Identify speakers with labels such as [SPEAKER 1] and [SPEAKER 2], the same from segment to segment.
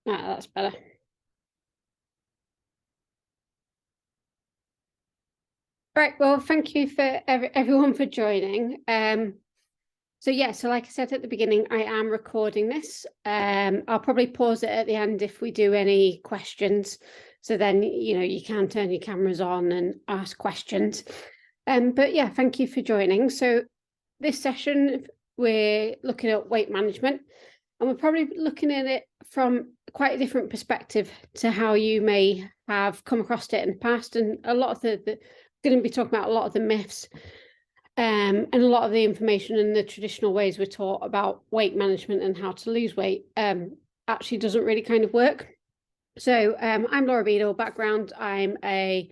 [SPEAKER 1] That's better. Right, well, thank you for everyone for joining. So like I said at the beginning, I am recording this. I'll probably pause it at the end if we do any questions. So then, you can turn your cameras on and ask questions. But yeah, thank you for joining. So this session, we're looking at weight management, and we're probably looking at it from quite a different perspective to how you may have come across it in the past. And a lot of the going to be talking about a lot of the myths and a lot of the information and the traditional ways we're taught about weight management and how to lose weight actually doesn't really kind of work. So I'm Laura Beadle. Background, I'm a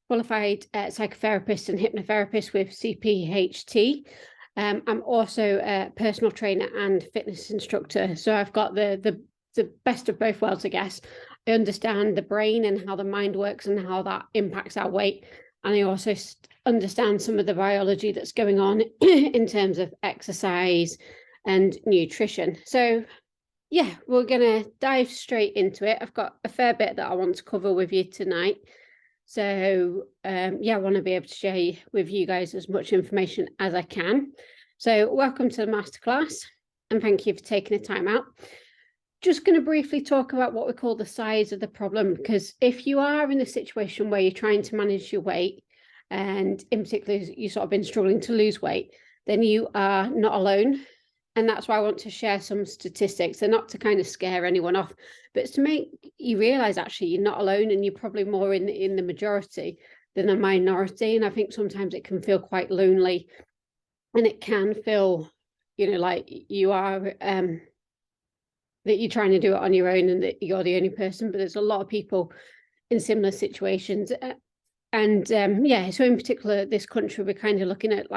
[SPEAKER 1] qualified psychotherapist and hypnotherapist with CPHT. I'm also a personal trainer and fitness instructor. So I've got the best of both worlds, I guess. I understand the brain and how the mind works and how that impacts our weight. And I also understand some of the biology that's going on in terms of exercise and nutrition. So yeah, we're going to dive straight into it. I've got a fair bit that I want to cover with you tonight. So yeah, I want to be able to share with you guys as much information as I can. So welcome to the masterclass, and thank you for taking the time out. Just going to briefly talk about what we call the size of the problem, because if you are in a situation where you're trying to manage your weight, and in particular you've sort of been struggling to lose weight, then you are not alone. And that's why I want to share some statistics. They're not to kind of scare anyone off, but it's to make you realize actually you're not alone, and you're probably more in the majority than a minority. And I think sometimes it can feel quite lonely, and it can feel, like you are that you're trying to do it on your own and that you're the only person. But there's a lot of people in similar situations. And yeah, so in particular, this country, we're kind of looking at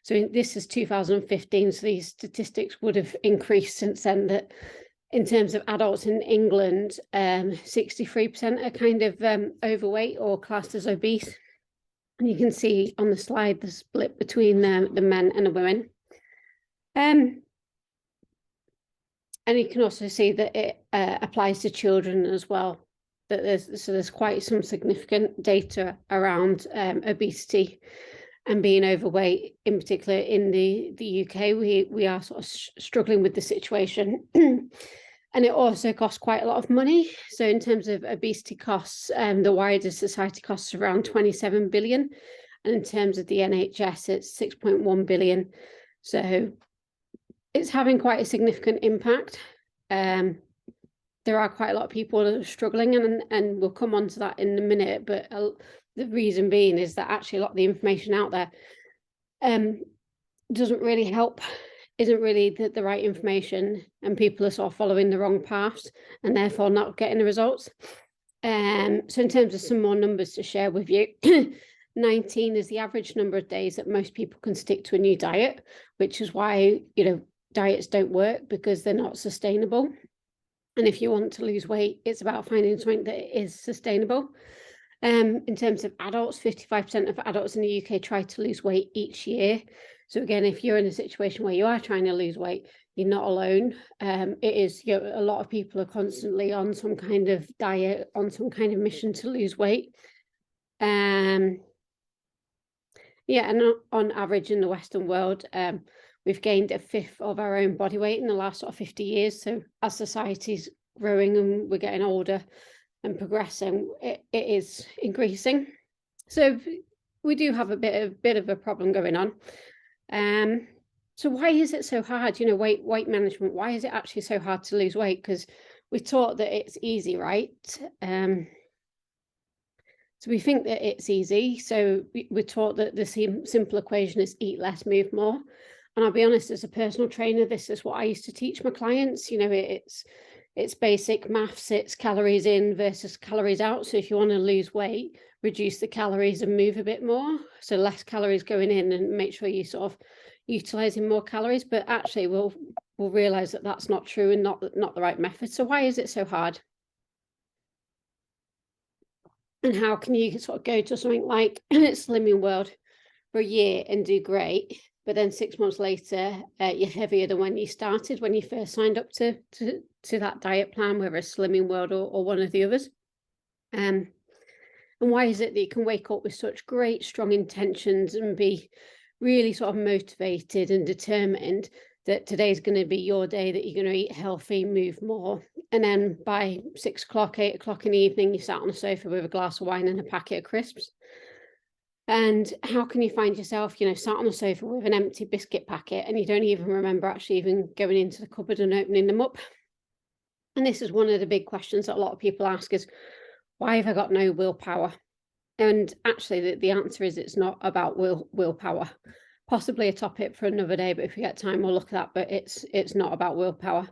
[SPEAKER 1] so this is 2015, so these statistics would have increased since then, that in terms of adults in England, 63% are kind of overweight or classed as obese. And you can see on the slide the split between the men and the women. And you can also see that it applies to children as well. That there's quite some significant data around obesity and being overweight, in particular in the UK. We are sort of struggling with the situation. And it also costs quite a lot of money. So in terms of obesity costs, the wider society costs around 27 billion. And in terms of the NHS, it's 6.1 billion. So it's having quite a significant impact. There are quite a lot of people that are struggling, and we'll come on to that in a minute. But the reason being is that actually a lot of the information out there doesn't really help, isn't really the right information, and people are sort of following the wrong paths and therefore not getting the results. So in terms of some more numbers to share with you, 19 is the average number of days that most people can stick to a new diet, which is why, diets don't work, because they're not sustainable. And if you want to lose weight, it's about finding something that is sustainable. In terms of adults, 55% of adults in the UK try to lose weight each year. So again, if you're in a situation where you are trying to lose weight, you're not alone. It is, a lot of people are constantly on some kind of diet, on some kind of mission to lose weight. Yeah, and on average in the Western world, we've gained a fifth of our own body weight in the last sort of 50 years. So as society's growing and we're getting older and progressing, it is increasing. So we do have a bit of a problem going on. So why is it so hard? Weight management. Why is it actually so hard to lose weight? Because we're taught that it's easy, right? So we think that it's easy. So we're taught that the simple equation is eat less, move more. And I'll be honest, as a personal trainer, this is what I used to teach my clients. It's basic maths. It's calories in versus calories out. So if you want to lose weight, reduce the calories and move a bit more. So less calories going in, and make sure you sort of utilizing more calories. But actually, we'll realize that that's not true and not the right method. So why is it so hard? And how can you sort of go to something like Slimming World for a year and do great, but then 6 months later, you're heavier than when you started, when you first signed up to that diet plan, whether it's Slimming World or one of the others. And why is it that you can wake up with such great, strong intentions and be really sort of motivated and determined that today's going to be your day, that you're going to eat healthy, move more, and then by 6 o'clock, 8 o'clock in the evening, you sat on the sofa with a glass of wine and a packet of crisps? And how can you find yourself, sat on the sofa with an empty biscuit packet and you don't even remember actually even going into the cupboard and opening them up? And this is one of the big questions that a lot of people ask is, why have I got no willpower? And actually, the answer is it's not about willpower. Possibly a topic for another day, but if we get time, we'll look at that. But it's not about willpower.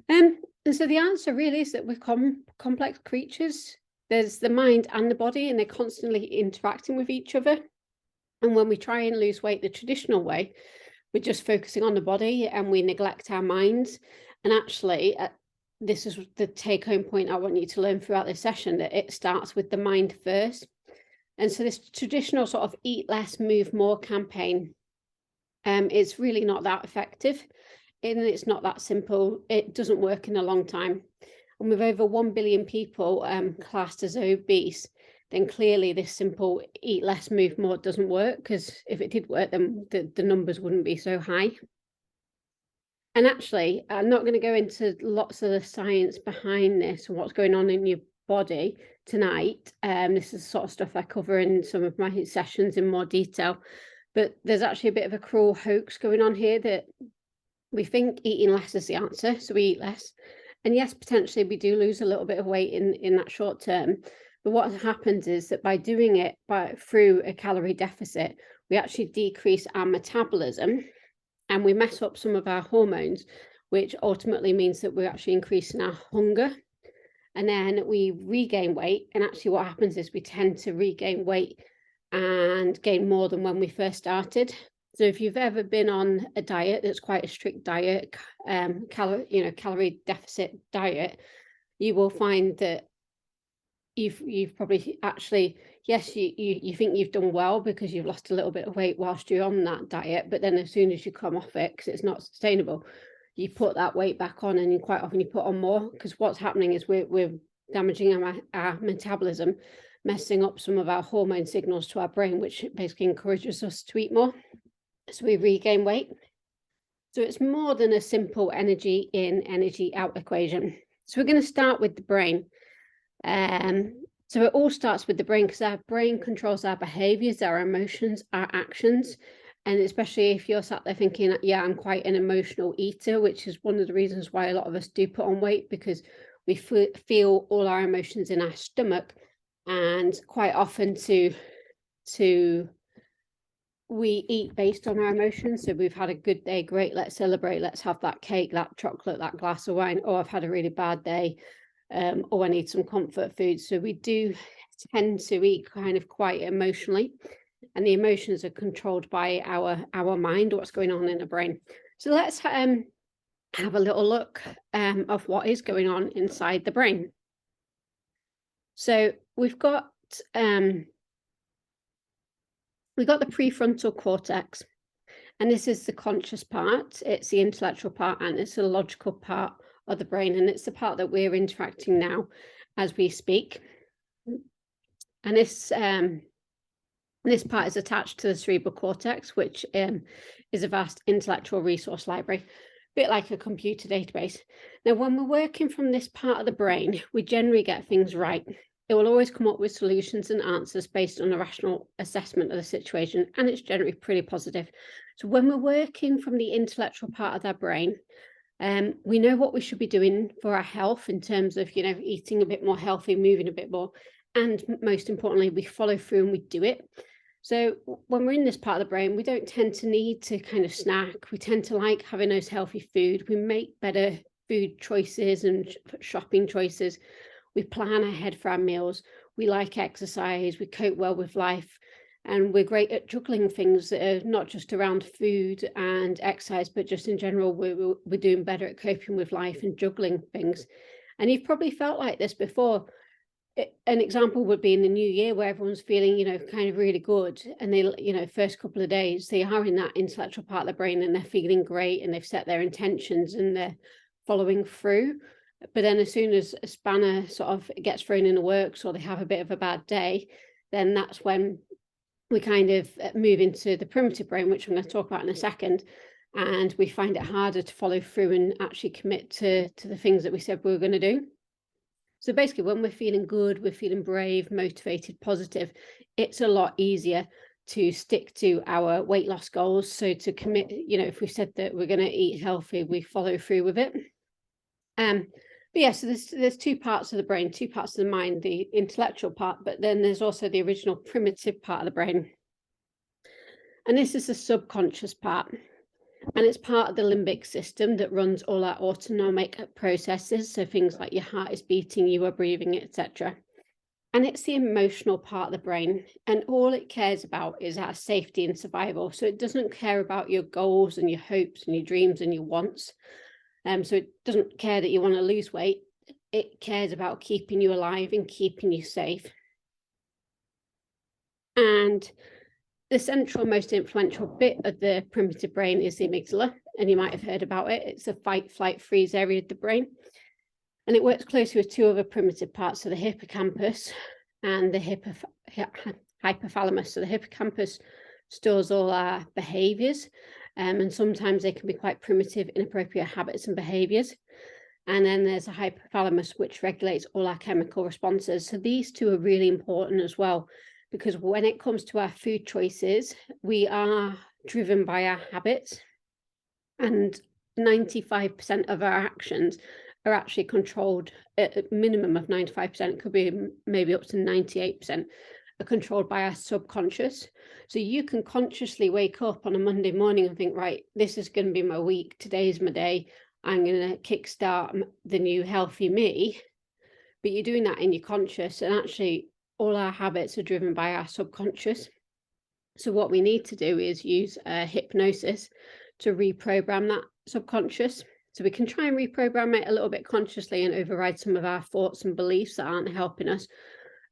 [SPEAKER 1] And so the answer really is that we're complex creatures. There's the mind and the body, and they're constantly interacting with each other. And when we try and lose weight the traditional way, we're just focusing on the body and we neglect our minds. And actually, this is the take-home point I want you to learn throughout this session, that it starts with the mind first. And so this traditional sort of eat less, move more campaign, it's really not that effective, and it's not that simple. It doesn't work in a long time. And with over 1 billion people classed as obese, then clearly this simple eat less, move more doesn't work, because if it did work, then the numbers wouldn't be so high. And actually, I'm not going to go into lots of the science behind this and what's going on in your body tonight. This is the sort of stuff I cover in some of my sessions in more detail. But there's actually a bit of a cruel hoax going on here, that we think eating less is the answer, so we eat less. And yes, potentially we do lose a little bit of weight in that short term. But what happens is that by doing it through a calorie deficit, we actually decrease our metabolism and we mess up some of our hormones, which ultimately means that we're actually increasing our hunger. And then we regain weight. And actually what happens is we tend to regain weight and gain more than when we first started. So if you've ever been on a diet that's quite a strict diet, calorie deficit diet, you will find that you've probably actually, yes, you think you've done well because you've lost a little bit of weight whilst you're on that diet, but then as soon as you come off it, because it's not sustainable, you put that weight back on, and quite often you put on more, because what's happening is we're damaging our metabolism, messing up some of our hormone signals to our brain, which basically encourages us to eat more. So we regain weight. So it's more than a simple energy in, energy out equation. So we're going to start with the brain. So it all starts with the brain, because our brain controls our behaviors, our emotions, our actions. And especially if you're sat there thinking, yeah, I'm quite an emotional eater, which is one of the reasons why a lot of us do put on weight, because we feel all our emotions in our stomach. And quite often we eat based on our emotions. So we've had a good day, great, let's celebrate, let's have that cake, that chocolate, that glass of wine. Oh, I've had a really bad day. Or I need some comfort food. So we do tend to eat kind of quite emotionally, and the emotions are controlled by our mind, what's going on in the brain. So let's have a little look of what is going on inside the brain. So we've got the prefrontal cortex, and this is the conscious part, it's the intellectual part, and it's the logical part of the brain, and it's the part that we're interacting now as we speak. And this part is attached to the cerebral cortex, which is a vast intellectual resource library, a bit like a computer database. Now, when we're working from this part of the brain, we generally get things right. It will always come up with solutions and answers based on a rational assessment of the situation, and it's generally pretty positive. So when we're working from the intellectual part of our brain, we know what we should be doing for our health in terms of, eating a bit more healthy, moving a bit more, and most importantly, we follow through and we do it. So when we're in this part of the brain, we don't tend to need to kind of snack. We tend to like having those healthy food. We make better food choices and shopping choices. We plan ahead for our meals. We like exercise. We cope well with life. And we're great at juggling things that are not just around food and exercise, but just in general, we're doing better at coping with life and juggling things. And you've probably felt like this before. an example would be in the new year where everyone's feeling, you know, kind of really good, and they, you know, first couple of days they are in that intellectual part of the brain and they're feeling great and they've set their intentions and they're following through. But then as soon as a spanner sort of gets thrown in the works or they have a bit of a bad day, then that's when we kind of move into the primitive brain, which I'm going to talk about in a second, and we find it harder to follow through and actually commit to the things that we said we were going to do. So basically, when we're feeling good, we're feeling brave, motivated, positive, it's a lot easier to stick to our weight loss goals. So to commit, you know, if we said that we're going to eat healthy, we follow through with it. But yeah, so there's two parts of the brain, two parts of the mind, the intellectual part, but then there's also the original primitive part of the brain. And this is the subconscious part. And it's part of the limbic system that runs all our autonomic processes. So things like your heart is beating, you are breathing, etc. And it's the emotional part of the brain. And all it cares about is our safety and survival. So it doesn't care about your goals and your hopes and your dreams and your wants. So it doesn't care that you want to lose weight. It cares about keeping you alive and keeping you safe. And the central, most influential bit of the primitive brain is the amygdala, and you might have heard about it. It's a fight, flight, freeze area of the brain. And it works closely with two other primitive parts, so the hippocampus and the hypothalamus. So the hippocampus stores all our behaviors, and sometimes they can be quite primitive, inappropriate habits and behaviors. And then there's a hypothalamus, which regulates all our chemical responses. So these two are really important as well, because when it comes to our food choices, we are driven by our habits, and 95% of our actions are actually controlled at a minimum of 95%. It could be maybe up to 98% are controlled by our subconscious. So you can consciously wake up on a Monday morning and think, right, this is going to be my week. Today's my day. I'm going to kickstart the new healthy me. But you're doing that in your conscious, and actually all our habits are driven by our subconscious. So what we need to do is use hypnosis to reprogram that subconscious. So we can try and reprogram it a little bit consciously and override some of our thoughts and beliefs that aren't helping us.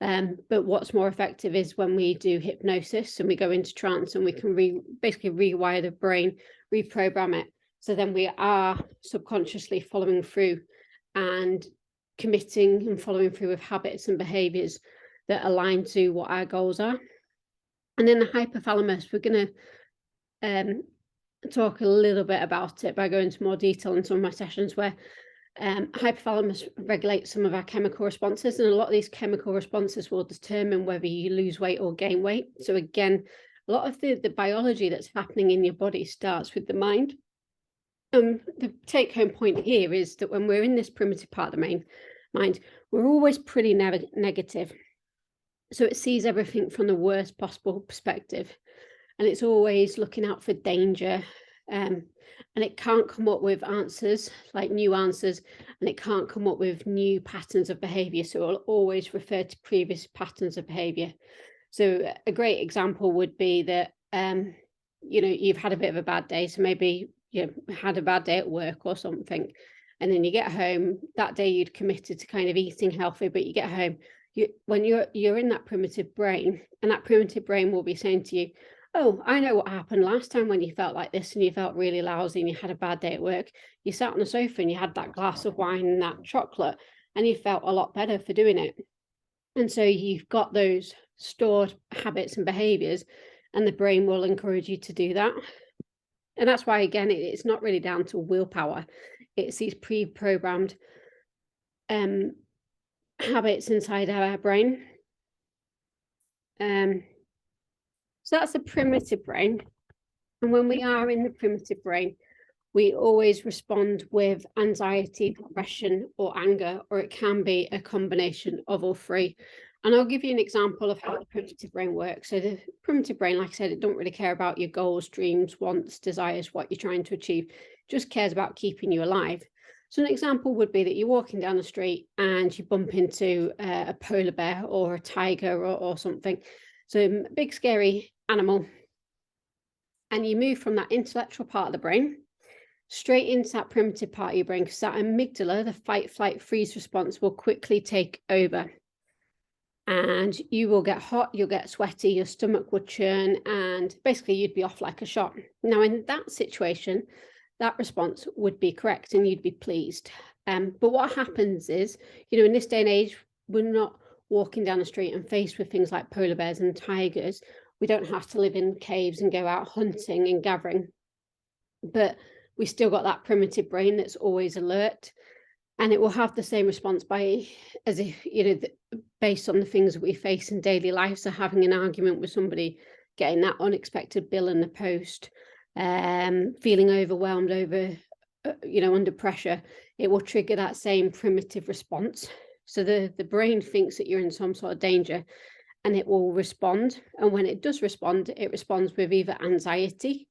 [SPEAKER 1] But what's more effective is when we do hypnosis and we go into trance, and we can basically rewire the brain, reprogram it. So then we are subconsciously following through and committing and following through with habits and behaviors that align to what our goals are. And then the hypothalamus, we're going to talk a little bit about it by going into more detail in some of my sessions, where hypothalamus regulates some of our chemical responses, and a lot of these chemical responses will determine whether you lose weight or gain weight. So again, a lot of the biology that's happening in your body starts with the mind. The take-home point here is that when we're in this primitive part of the mind, we're always pretty negative. So it sees everything from the worst possible perspective, and it's always looking out for danger, and it can't come up with answers, like new answers, and it can't come up with new patterns of behavior. So it'll always refer to previous patterns of behavior. So a great example would be that, you know, you've had a bit of a bad day. So maybe you had a bad day at work or something, and then you get home. That day you'd committed to kind of eating healthy, but you get home, when you're in that primitive brain, and that primitive brain will be saying to you, oh, I know what happened last time when you felt like this and you felt really lousy and you had a bad day at work. You sat on the sofa and you had that glass of wine and that chocolate, and you felt a lot better for doing it. And so you've got those stored habits and behaviors, and the brain will encourage you to do that. And that's why, again, it's not really down to willpower. It's these pre-programmed habits inside our brain. So that's the primitive brain. And when we are in the primitive brain, we always respond with anxiety, depression, or anger, or it can be a combination of all three. And I'll give you an example of how the primitive brain works. So the primitive brain, like I said, it don't really care about your goals, dreams, wants, desires, what you're trying to achieve. It just cares about keeping you alive. So an example would be that you're walking down the street and you bump into a polar bear or a tiger or something. So a big, scary animal. And you move from that intellectual part of the brain straight into that primitive part of your brain, because that amygdala, the fight, flight, freeze response, will quickly take over. and you will get hot, you'll get sweaty, your stomach would churn, and basically you'd be off like a shot. Now, in that situation, that response would be correct and you'd be pleased. But what happens is, in this day and age, we're not walking down the street and faced with things like polar bears and tigers. We don't have to live in caves and go out hunting and gathering, but we still got that primitive brain that's always alert, and it will have the same response as if, based on the things that we face in daily life. So having an argument with somebody, getting that unexpected bill in the post, feeling overwhelmed under pressure, it will trigger that same primitive response. So the brain thinks that you're in some sort of danger, and it will respond. And when it does respond, it responds with either anxiety,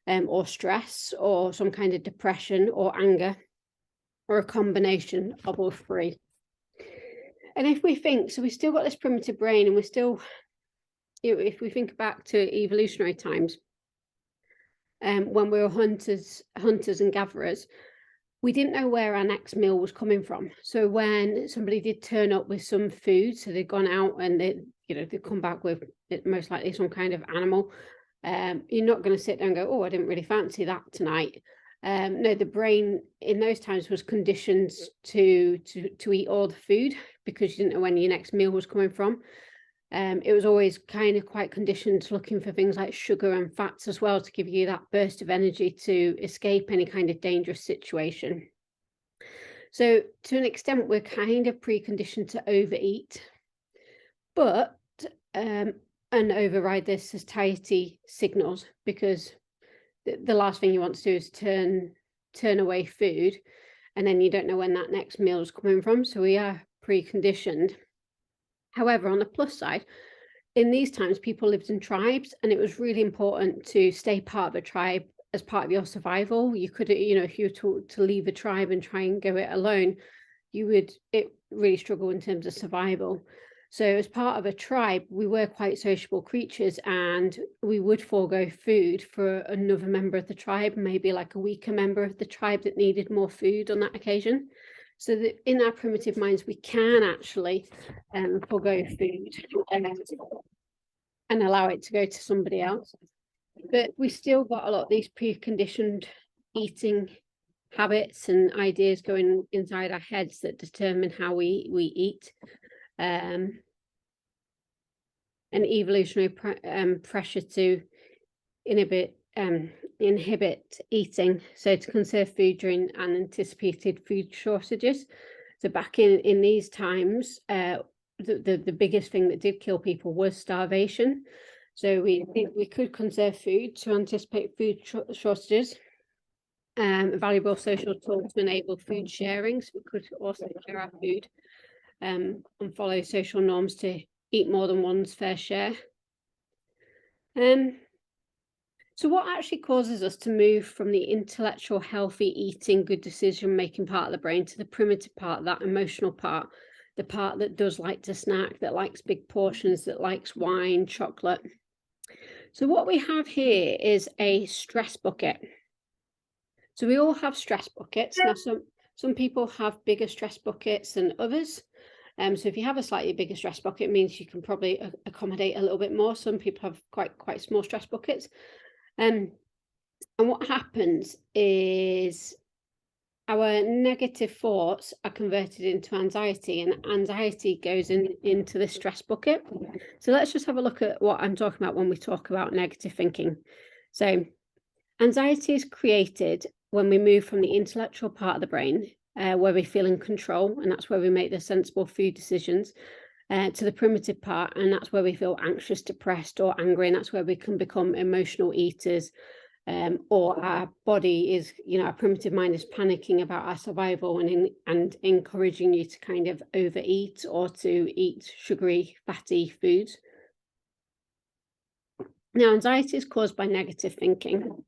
[SPEAKER 1] or stress, or some kind of depression or anger, or a combination of all three. And if we think, so we still got this primitive brain, and we're still, if we think back to evolutionary times, when we were hunters and gatherers, we didn't know where our next meal was coming from. So when somebody did turn up with some food, so they'd gone out and they'd come back with most likely some kind of animal, you're not going to sit there and go, oh, I didn't really fancy that tonight. No, the brain in those times was conditioned to eat all the food, because you didn't know when your next meal was coming from. It was always kind of quite conditioned to looking for things like sugar and fats as well, to give you that burst of energy to escape any kind of dangerous situation. So to an extent, we're kind of preconditioned to overeat, but and override this satiety signals, because the last thing you want to do is turn away food, and then you don't know when that next meal is coming from. So we are preconditioned. However, on the plus side, in these times, people lived in tribes, and it was really important to stay part of a tribe as part of your survival. You could, if you were to leave a tribe and try and go it alone, it really struggle in terms of survival. So as part of a tribe, we were quite sociable creatures, and we would forego food for another member of the tribe, maybe like a weaker member of the tribe that needed more food on that occasion. So that in our primitive minds, we can actually forego food and allow it to go to somebody else. But we still got a lot of these preconditioned eating habits and ideas going inside our heads that determine how we eat. And evolutionary pressure to inhibit eating, so to conserve food during unanticipated food shortages. So back in these times, the biggest thing that did kill people was starvation. So we could conserve food to anticipate food shortages. A valuable social tool to enable food sharing, so we could also share our food, and follow social norms to eat more than one's fair share. So what actually causes us to move from the intellectual, healthy eating, good decision making part of the brain to the primitive part, that emotional part, the part that does like to snack, that likes big portions, that likes wine, chocolate? So what we have here is a stress bucket. So we all have stress buckets. Now some people have bigger stress buckets than others. So if you have a slightly bigger stress bucket, it means you can probably accommodate a little bit more. Some people have quite small stress buckets. And what happens is our negative thoughts are converted into anxiety, and anxiety goes into the stress bucket. So let's just have a look at what I'm talking about when we talk about negative thinking. So anxiety is created when we move from the intellectual part of the brain, where we feel in control, and that's where we make the sensible food decisions, to the primitive part, and that's where we feel anxious, depressed, or angry, and that's where we can become emotional eaters, or our body is, our primitive mind is panicking about our survival and encouraging you to kind of overeat or to eat sugary, fatty foods. Now, anxiety is caused by negative thinking,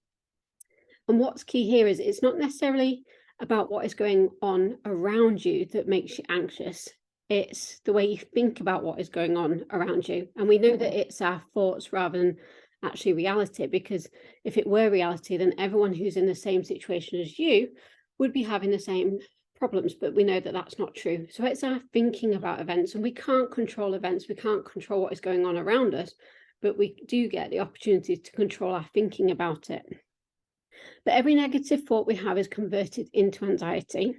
[SPEAKER 1] and what's key here is it's not necessarily about what is going on around you that makes you anxious. It's the way you think about what is going on around you. And we know that it's our thoughts rather than actually reality, because if it were reality, then everyone who's in the same situation as you would be having the same problems, but we know that that's not true. So it's our thinking about events, and we can't control events. We can't control what is going on around us, but we do get the opportunity to control our thinking about it. But every negative thought we have is converted into anxiety.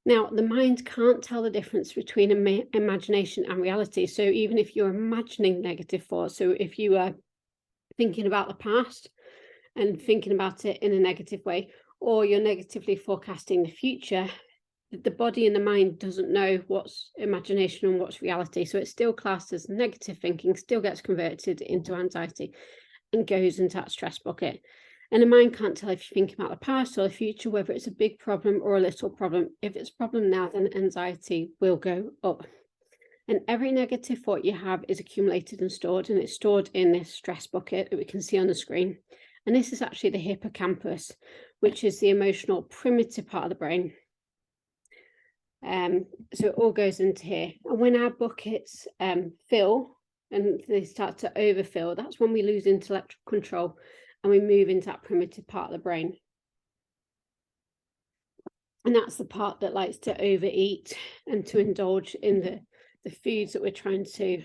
[SPEAKER 1] Now, the mind can't tell the difference between imagination and reality. So even if you're imagining negative thoughts, so if you are thinking about the past and thinking about it in a negative way, or you're negatively forecasting the future, the body and the mind doesn't know what's imagination and what's reality. So it's still classed as negative thinking, still gets converted into anxiety and goes into that stress bucket. And the mind can't tell if you're thinking about the past or the future, whether it's a big problem or a little problem. If it's a problem now, then anxiety will go up. And every negative thought you have is accumulated and stored, and it's stored in this stress bucket that we can see on the screen. And this is actually the hippocampus, which is the emotional primitive part of the brain. So it all goes into here. And when our buckets fill and they start to overfill, that's when we lose intellectual control and we move into that primitive part of the brain. And that's the part that likes to overeat and to indulge in the foods that we're trying to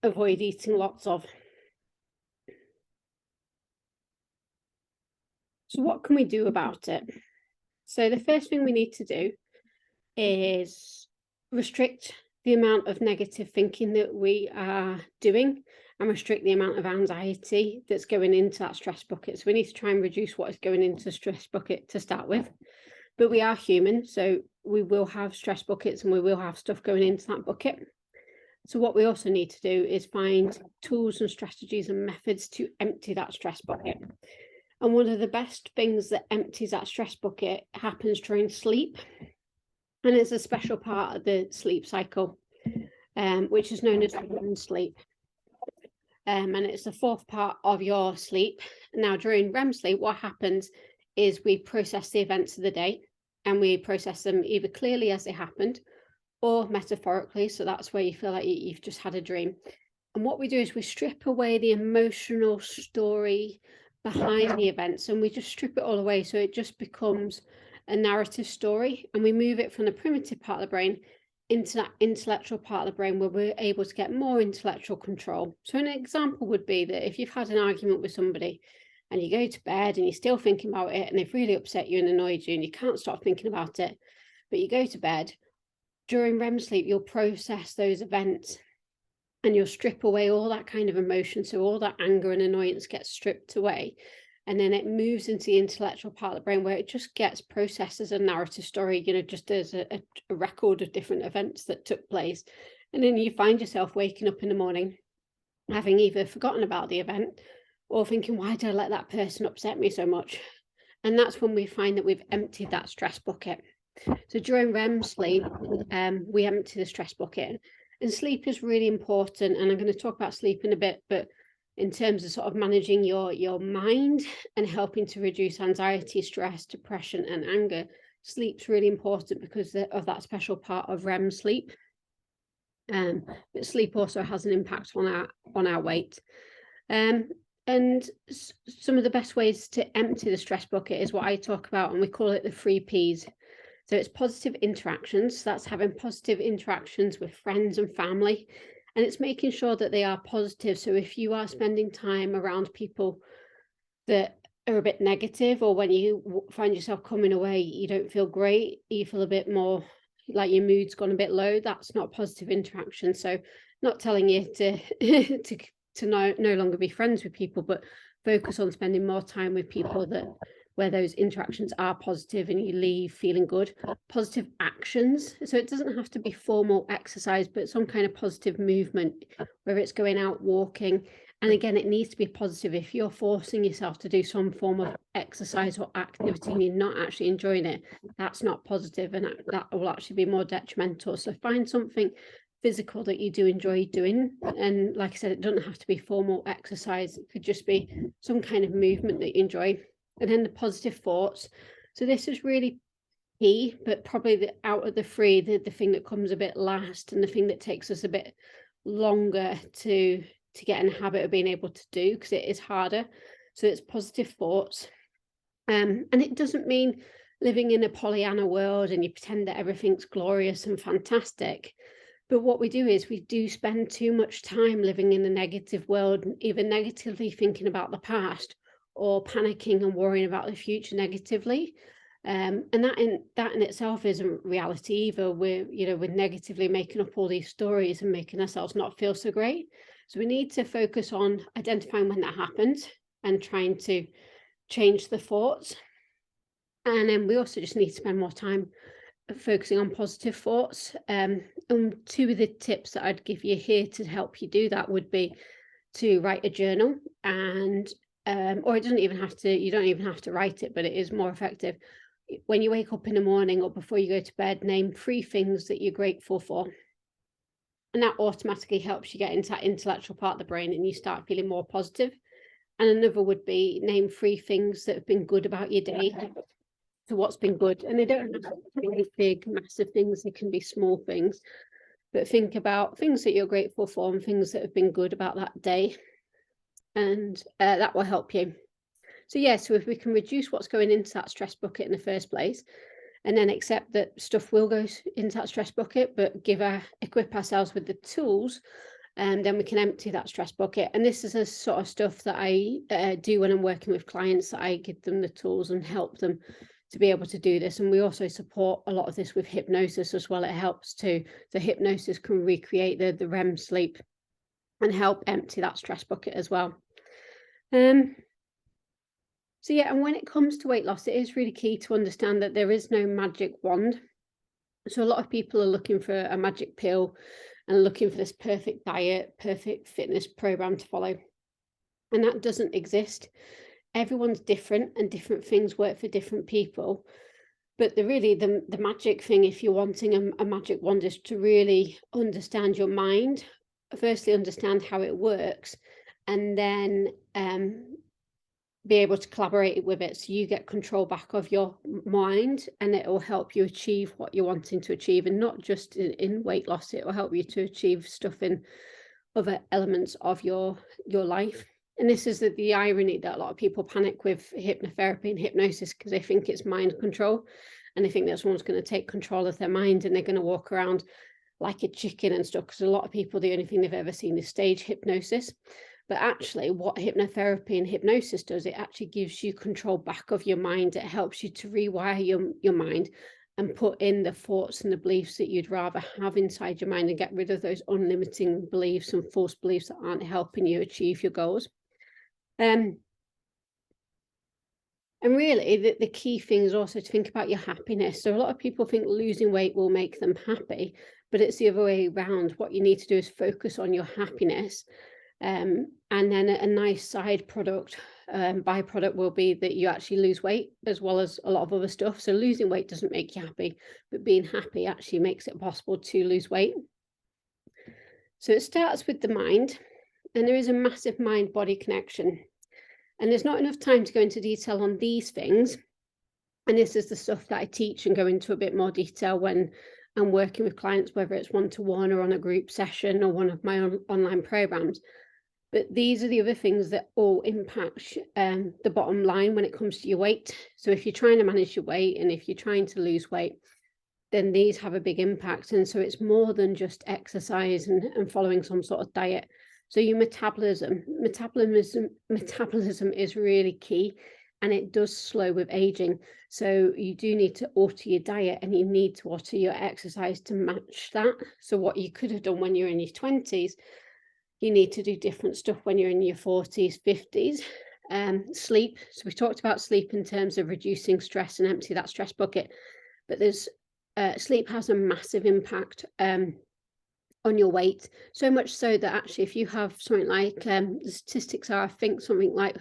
[SPEAKER 1] avoid eating lots of. So what can we do about it? So the first thing we need to do is restrict the amount of negative thinking that we are doing and restrict the amount of anxiety that's going into that stress bucket. So we need to try and reduce what is going into the stress bucket to start with. But we are human, so we will have stress buckets and we will have stuff going into that bucket. So what we also need to do is find tools and strategies and methods to empty that stress bucket. And one of the best things that empties that stress bucket happens during sleep. And it's a special part of the sleep cycle, which is known as REM sleep. And it's the fourth part of your sleep. Now, during REM sleep, what happens is we process the events of the day, and we process them either clearly as they happened or metaphorically. So that's where you feel like you've just had a dream. And what we do is we strip away the emotional story behind the events, and we just strip it all away. So it just becomes a narrative story, and we move it from the primitive part of the brain into that intellectual part of the brain where we're able to get more intellectual control. So an example would be that if you've had an argument with somebody and you go to bed and you're still thinking about it and they've really upset you and annoyed you and you can't stop thinking about it, but you go to bed, during REM sleep, you'll process those events and you'll strip away all that kind of emotion. So all that anger and annoyance gets stripped away. And then it moves into the intellectual part of the brain where it just gets processed as a narrative story, just as a record of different events that took place. And then you find yourself waking up in the morning, having either forgotten about the event or thinking, why did I let that person upset me so much? And that's when we find that we've emptied that stress bucket. So during REM sleep, we empty the stress bucket. And sleep is really important. And I'm going to talk about sleep in a bit, but in terms of sort of managing your mind and helping to reduce anxiety, stress, depression, and anger, sleep's really important because of that special part of REM sleep. But sleep also has an impact on our weight. And some of the best ways to empty the stress bucket is what I talk about, and we call it the 3 Ps. So it's positive interactions. That's having positive interactions with friends and family. And it's making sure that they are positive. So if you are spending time around people that are a bit negative, or when you find yourself coming away, you don't feel great, you feel a bit more like your mood's gone a bit low, that's not positive interaction. So not telling you to no longer be friends with people, but focus on spending more time with people where those interactions are positive and you leave feeling good. Positive actions. So it doesn't have to be formal exercise, but some kind of positive movement, whether it's going out walking. And again, it needs to be positive. If you're forcing yourself to do some form of exercise or activity and you're not actually enjoying it, that's not positive, and that will actually be more detrimental. So find something physical that you do enjoy doing. And like I said, it doesn't have to be formal exercise. It could just be some kind of movement that you enjoy. And then the positive thoughts. So this is really key, but probably out of the 3, the thing that comes a bit last and the thing that takes us a bit longer to get in the habit of being able to do, because it is harder. So it's positive thoughts. And it doesn't mean living in a Pollyanna world and you pretend that everything's glorious and fantastic. But what we do is we do spend too much time living in a negative world, either negatively thinking about the past or panicking and worrying about the future negatively. And that in itself isn't reality either. We're negatively making up all these stories and making ourselves not feel so great. So we need to focus on identifying when that happens and trying to change the thoughts. And then we also just need to spend more time focusing on positive thoughts. And two of the tips that I'd give you here to help you do that would be to write a journal, and or it doesn't even have to, you don't even have to write it, but it is more effective. When you wake up in the morning or before you go to bed, name 3 things that you're grateful for. And that automatically helps you get into that intellectual part of the brain and you start feeling more positive. And another would be name 3 things that have been good about your day. So what's been good? And they don't have to be big, massive things. They can be small things. But think about things that you're grateful for and things that have been good about that day. And that will help you. So yeah, so if we can reduce what's going into that stress bucket in the first place, and then accept that stuff will go into that stress bucket, but equip ourselves with the tools, and then we can empty that stress bucket. And this is a sort of stuff that I do when I'm working with clients, that I give them the tools and help them to be able to do this. And we also support a lot of this with hypnosis as well. It helps to, the hypnosis can recreate the REM sleep and help empty that stress bucket as well. So yeah, and when it comes to weight loss, it is really key to understand that there is no magic wand. So a lot of people are looking for a magic pill and looking for this perfect diet, perfect fitness program to follow. And that doesn't exist. Everyone's different and different things work for different people. But the magic thing, if you're wanting a magic wand, is to really understand your mind. Firstly, understand how it works, and then be able to collaborate with it, so you get control back of your mind, and it will help you achieve what you're wanting to achieve. And not just in weight loss, it will help you to achieve stuff in other elements of your life. And this is the irony, that a lot of people panic with hypnotherapy and hypnosis because they think it's mind control, and they think that someone's going to take control of their mind and they're going to walk around like a chicken and stuff, because a lot of people, the only thing they've ever seen is stage hypnosis. But actually what hypnotherapy and hypnosis does, it actually gives you control back of your mind. It helps you to rewire your mind and put in the thoughts and the beliefs that you'd rather have inside your mind, and get rid of those unlimiting beliefs and false beliefs that aren't helping you achieve your goals. And really the key thing is also to think about your happiness. So a lot of people think losing weight will make them happy, but it's the other way around. What you need to do is focus on your happiness. And then a nice side product, byproduct will be that you actually lose weight, as well as a lot of other stuff. So losing weight doesn't make you happy, but being happy actually makes it possible to lose weight. So it starts with the mind, and there is a massive mind-body connection. And there's not enough time to go into detail on these things. And this is the stuff that I teach and go into a bit more detail when I'm working with clients, whether it's one-to-one or on a group session or one of my online programs. But these are the other things that all impact the bottom line when it comes to your weight. So if you're trying to manage your weight and if you're trying to lose weight, then these have a big impact. And so it's more than just exercise and following some sort of diet. So your metabolism is really key, and it does slow with aging. So you do need to alter your diet, and you need to alter your exercise to match that. So what you could have done when you're in your 20s, you need to do different stuff when you're in your 40s, 50s. Sleep. So we talked about sleep in terms of reducing stress and empty that stress bucket. But there's sleep has a massive impact on your weight. So much so that actually, if you have something like the statistics are, I think something like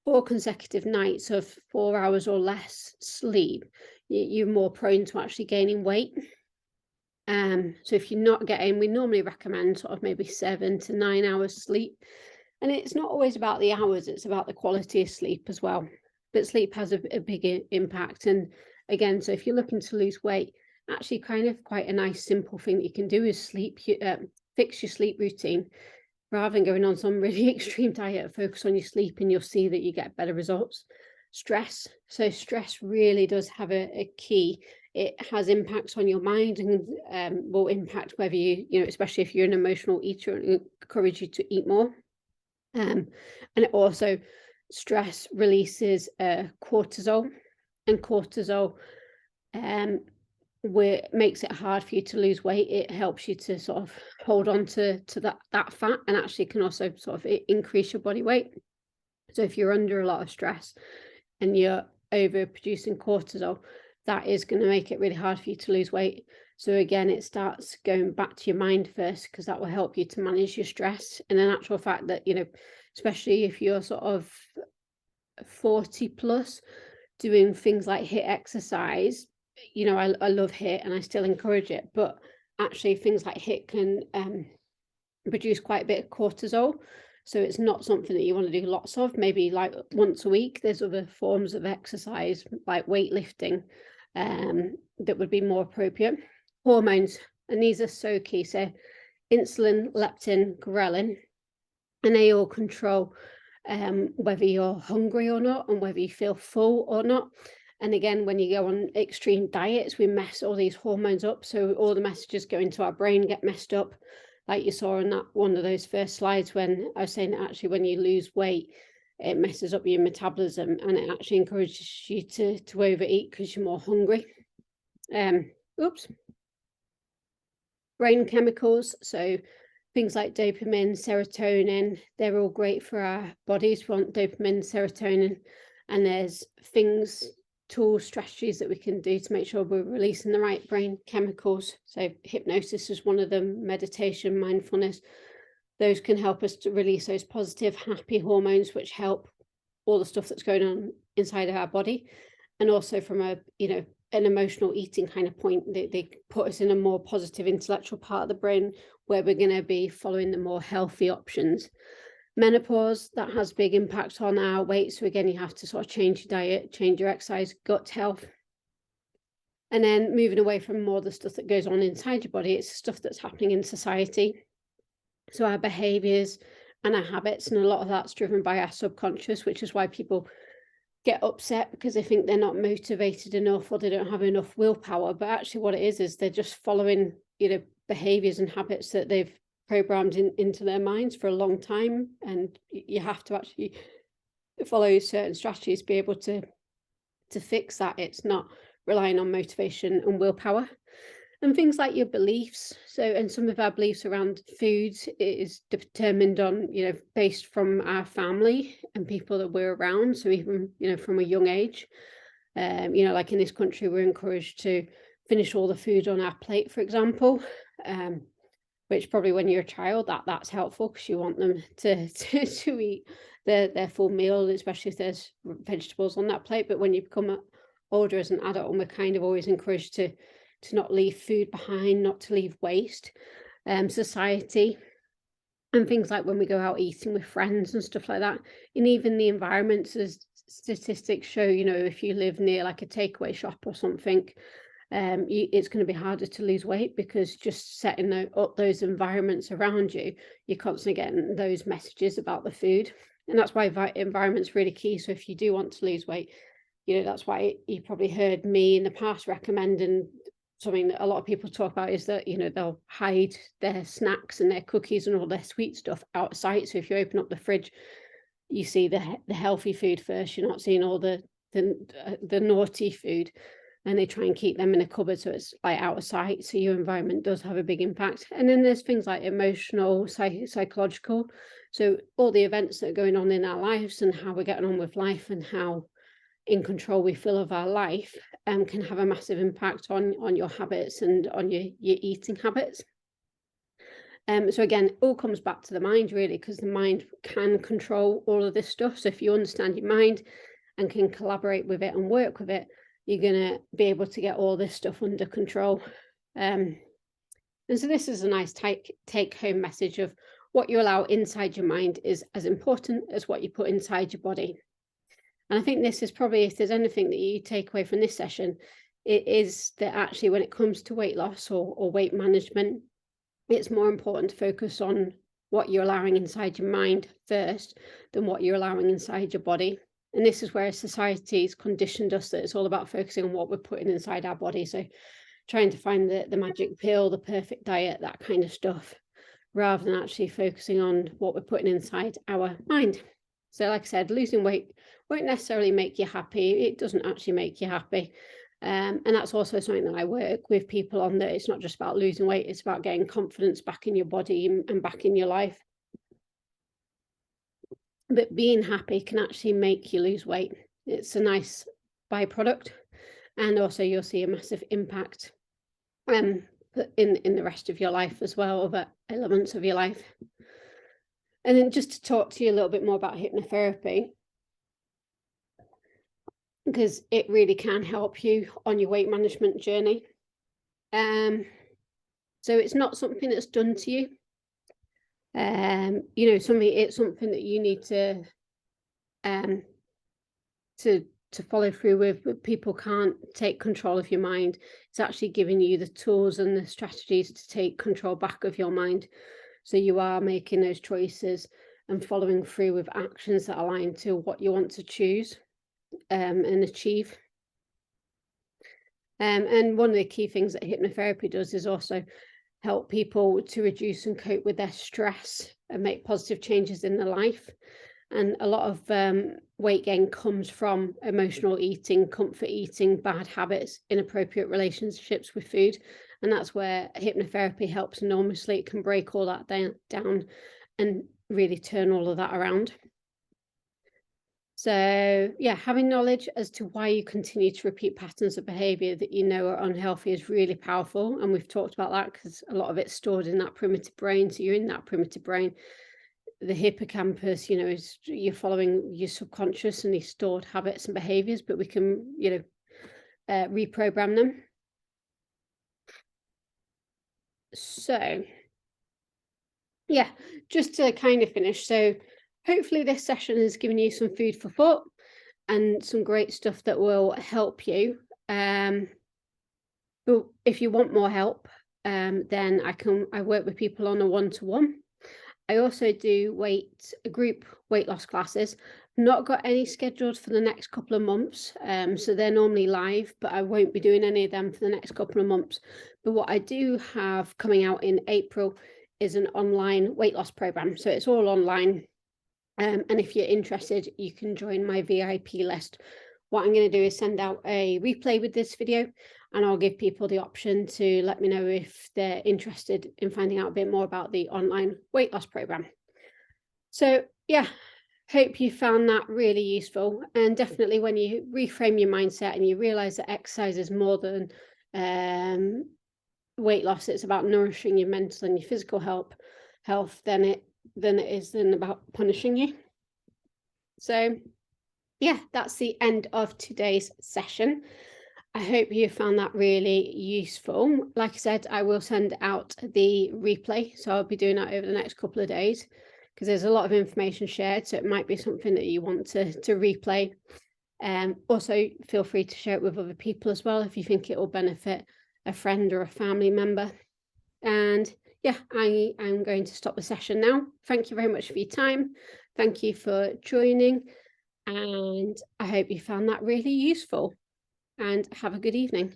[SPEAKER 1] 4 consecutive nights of 4 hours or less sleep, you're more prone to actually gaining weight. So if you're not getting, we normally recommend sort of maybe 7 to 9 hours sleep. And it's not always about the hours, it's about the quality of sleep as well. But sleep has a big impact. And again, so if you're looking to lose weight, actually kind of quite a nice simple thing that you can do is fix your sleep routine. Rather than going on some really extreme diet, focus on your sleep and you'll see that you get better results. stress. So stress really does have a key. It has impacts on your mind and will impact whether you know, especially if you're an emotional eater, and encourage you to eat more. And it also, stress releases cortisol, and cortisol makes it hard for you to lose weight. It helps you to sort of hold on to that fat, and actually can also sort of increase your body weight. So if you're under a lot of stress and you're overproducing cortisol, that is going to make it really hard for you to lose weight. So again, it starts going back to your mind first, because that will help you to manage your stress. And in actual fact that, you know, especially if you're sort of 40 plus, doing things like HIIT exercise, you know, I love HIIT and I still encourage it, but actually things like HIIT can produce quite a bit of cortisol. So it's not something that you want to do lots of, maybe like once a week. There's other forms of exercise like weightlifting that would be more appropriate. Hormones, and these are so key. So insulin, leptin, ghrelin, and they all control whether you're hungry or not, and whether you feel full or not. And again, when you go on extreme diets, we mess all these hormones up. So all the messages go into our brain get messed up. Like you saw in that one of those first slides, when I was saying that actually when you lose weight, it messes up your metabolism, and it actually encourages you to overeat because you're more hungry. Brain chemicals, so things like dopamine, serotonin, they're all great for our bodies. We want dopamine, serotonin, and there's things, tools, strategies that we can do to make sure we're releasing the right brain chemicals. So hypnosis is one of them, meditation, mindfulness. Those can help us to release those positive, happy hormones, which help all the stuff that's going on inside of our body. And also from a, you know, an emotional eating kind of point, they put us in a more positive intellectual part of the brain, where we're going to be following the more healthy options. Menopause, that has big impact on our weight. So again, you have to sort of change your diet, change your exercise, gut health. And then moving away from more the stuff that goes on inside your body, it's stuff that's happening in society. So our behaviors and our habits, and a lot of that's driven by our subconscious, which is why people get upset because they think they're not motivated enough, or they don't have enough willpower. But actually what it is they're just following, you know, behaviors and habits that they've programmed into their minds for a long time. And you have to actually follow certain strategies to be able to fix that. It's not relying on motivation and willpower. And things like your beliefs. So, and some of our beliefs around foods is determined on, you know, based from our family and people that we're around. So even, you know, from a young age, you know, like in this country, we're encouraged to finish all the food on our plate, for example, which probably when you're a child, that's helpful, because you want them to eat their full meal, especially if there's vegetables on that plate. But when you become older as an adult, and we're kind of always encouraged to not leave food behind, not to leave waste. Society, and things like when we go out eating with friends and stuff like that, and even the environments, as statistics show, you know, if you live near like a takeaway shop or something, it's going to be harder to lose weight, because just setting up those environments around you, you're constantly getting those messages about the food. And that's why environment's really key. So if you do want to lose weight, you know, that's why you probably heard me in the past recommending something that a lot of people talk about, is that, you know, they'll hide their snacks and their cookies and all their sweet stuff outside. So if you open up the fridge, you see the healthy food first. You're not seeing all the naughty food, and they try and keep them in a cupboard so it's like out of sight. So your environment does have a big impact. And then there's things like emotional, psychological. So all the events that are going on in our lives and how we're getting on with life and how in control we feel of our life can have a massive impact on your habits and on your eating habits. So again, it all comes back to the mind, really, because the mind can control all of this stuff. So if you understand your mind and can collaborate with it and work with it, you're going to be able to get all this stuff under control. And so this is a nice take-home message of what you allow inside your mind is as important as what you put inside your body. And I think this is probably, if there's anything that you take away from this session, it is that actually when it comes to weight loss or weight management, it's more important to focus on what you're allowing inside your mind first than what you're allowing inside your body. And this is where society's conditioned us that it's all about focusing on what we're putting inside our body. So trying to find the magic pill, the perfect diet, that kind of stuff, rather than actually focusing on what we're putting inside our mind. So like I said, losing weight won't necessarily make you happy. It doesn't actually make you happy. And that's also something that I work with people on, that it's not just about losing weight, it's about getting confidence back in your body and back in your life. But being happy can actually make you lose weight. It's a nice byproduct. And also you'll see a massive impact in the rest of your life as well, other elements of your life. And then just to talk to you a little bit more about hypnotherapy, because it really can help you on your weight management journey. So it's not something that's done to you. You know, it's something that you need to follow through with, but people can't take control of your mind. It's actually giving you the tools and the strategies to take control back of your mind. So you are making those choices and following through with actions that align to what you want to choose and achieve. And one of the key things that hypnotherapy does is also help people to reduce and cope with their stress and make positive changes in their life. And a lot of weight gain comes from emotional eating, comfort eating, bad habits, inappropriate relationships with food. And that's where hypnotherapy helps enormously. It can break all that down and really turn all of that around. So yeah, having knowledge as to why you continue to repeat patterns of behavior that you know are unhealthy is really powerful. And we've talked about that because a lot of it's stored in that primitive brain. So you're in that primitive brain. The hippocampus, you know, is you're following your subconscious and these stored habits and behaviors, but we can, you know, reprogram them. So yeah, just to kind of finish. So hopefully this session has given you some food for thought and some great stuff that will help you. But if you want more help, then I work with people on a one-to-one. I also do group weight loss classes. Not got any scheduled for the next couple of months. So they're normally live, but I won't be doing any of them for the next couple of months. But what I do have coming out in April is an online weight loss program. So it's all online. And if you're interested, you can join my VIP list. What I'm going to do is send out a replay with this video, and I'll give people the option to let me know if they're interested in finding out a bit more about the online weight loss program. So yeah, hope you found that really useful. And definitely when you reframe your mindset and you realize that exercise is more than weight loss, it's about nourishing your mental and your physical health, then it is about punishing you. So yeah, that's the end of today's session. I hope you found that really useful. Like I said, I will send out the replay, so I'll be doing that over the next couple of days because there's a lot of information shared, so it might be something that you want to replay. Also, feel free to share it with other people as well if you think it will benefit a friend or a family member. And yeah, I'm going to stop the session now. Thank you very much for your time. Thank you for joining. And I hope you found that really useful, and have a good evening.